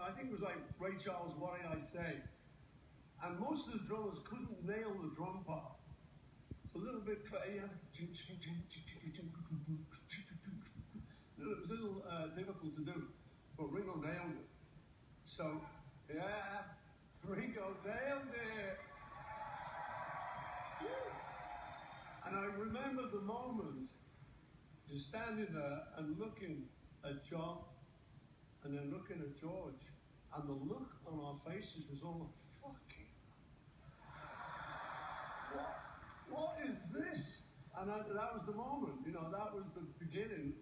I think it was like Ray Charles, What Did I Say? And most of the drummers couldn't nail the drum part. It's a little bit, yeah. It was a little difficult to do, but Ringo nailed it. So, yeah, Ringo nailed it. And I remember the moment, just standing there and looking at John, and then looking at George, and the look on our faces was all like, fucking, what is this? And that was the moment, you know, that was the beginning,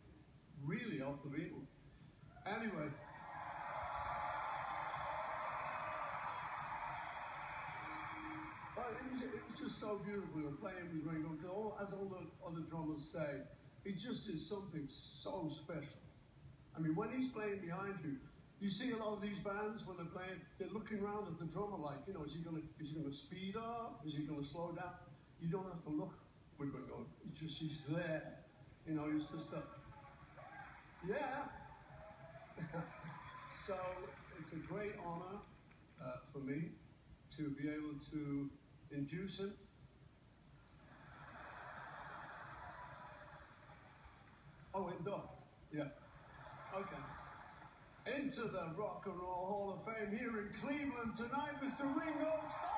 really, of the Beatles. Anyway. But it was just so beautiful, you know, playing with Ringo. As all the other drummers say, it just is something so special. I mean, when he's playing behind you, you see a lot of these bands when they're playing, they're looking around at the drummer like, you know, is he gonna speed up? Is he gonna slow down? You don't have to look with Ringo. He's there. You know, he's just yeah. So it's a great honor for me to be able to induce him. Oh, induct. Yeah. Okay. Into the Rock and Roll Hall of Fame here in Cleveland tonight, Mr. Ringo Starr!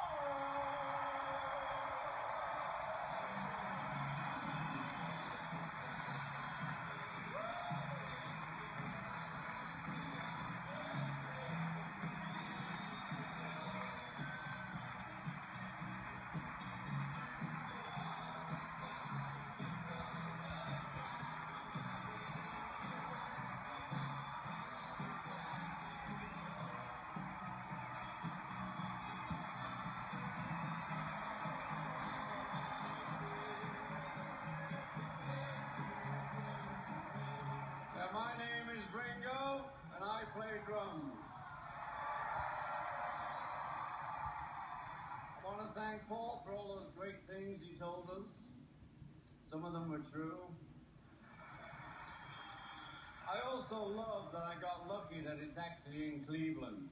My name is Ringo, and I play drums. I want to thank Paul for all those great things he told us. Some of them were true. I also love that I got lucky that it's actually in Cleveland.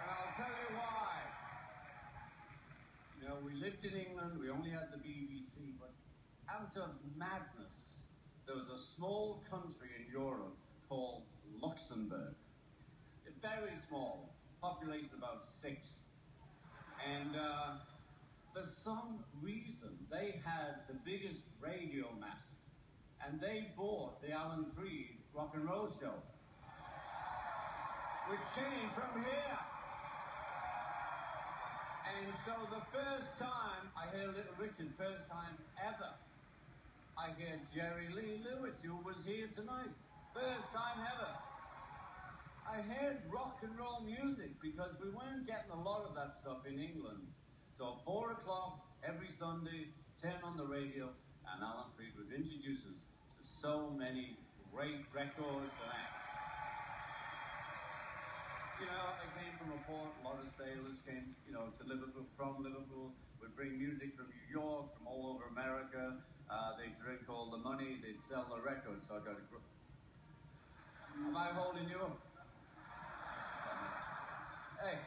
And I'll tell you why. You know, we lived in England, we only had the BBC, but out of madness, there was a small country in Europe called Luxembourg. It's very small, population about 6. And for some reason, they had the biggest radio mast, and they bought the Alan Freed rock and roll show, which came from here. And so the first time I heard Little Richard, first time ever, I heard Jerry Lee Lewis, who was here tonight. First time ever. I heard rock and roll music because we weren't getting a lot of that stuff in England. So 4 o'clock every Sunday, turn on the radio, and Alan Freed would introduce us to so many great records and acts. You know, I came from a port, a lot of sailors came, you know, to Liverpool, from Liverpool, would bring music from New York, from all over America. They'd drink all the money, they'd sell the records, so I got a group. Am I holding you up? Hey,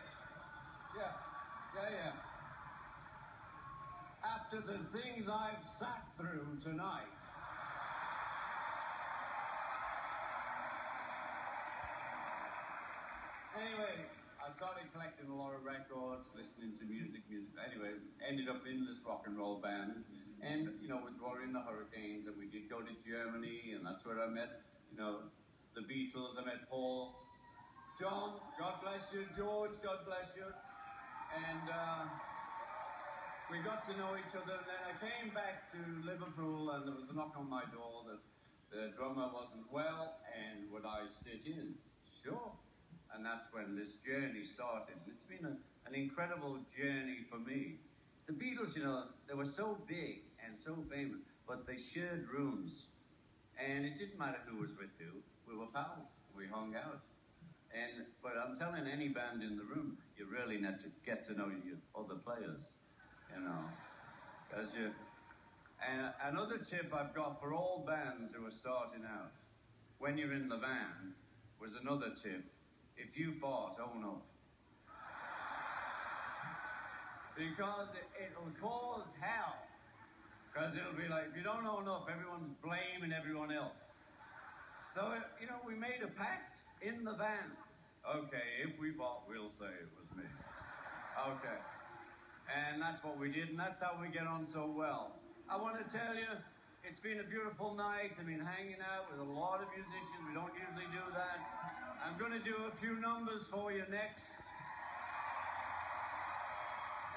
yeah. After the things I've sat through tonight, anyway, I started collecting a lot of records, listening to music. Anyway, ended up in this rock and roll band. And, you know, with Rory and the Hurricanes, and we did go to Germany, and that's where I met, you know, the Beatles. I met Paul. John, God bless you. George, God bless you. And we got to know each other. And then I came back to Liverpool, and there was a knock on my door that the drummer wasn't well, and would I sit in? Sure. And that's when this journey started. And it's been an incredible journey for me. The Beatles, you know, they were so big and so famous, but they shared rooms. And it didn't matter who was with who. We were pals. We hung out. But I'm telling any band in the room, you really need to get to know your other players, you know. And another tip I've got for all bands who are starting out, when you're in the van, was another tip. If you fart, own up. Because it'll cause hell. Because it'll be like, if you don't own up, everyone's blaming everyone else. So, you know, we made a pact in the van. Okay, if we fart, we'll say it was me. Okay. And that's what we did, and that's how we get on so well. I want to tell you, it's been a beautiful night. I've been hanging out with a lot of musicians. We don't usually do that. I'm going to do a few numbers for you next.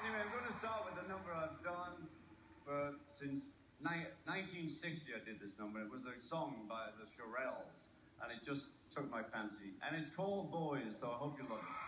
Anyway, I'm going to start with a number I've done since 1960. I did this number. It was a song by the Shirelles, and it just took my fancy. And it's called Boys, so I hope you love it.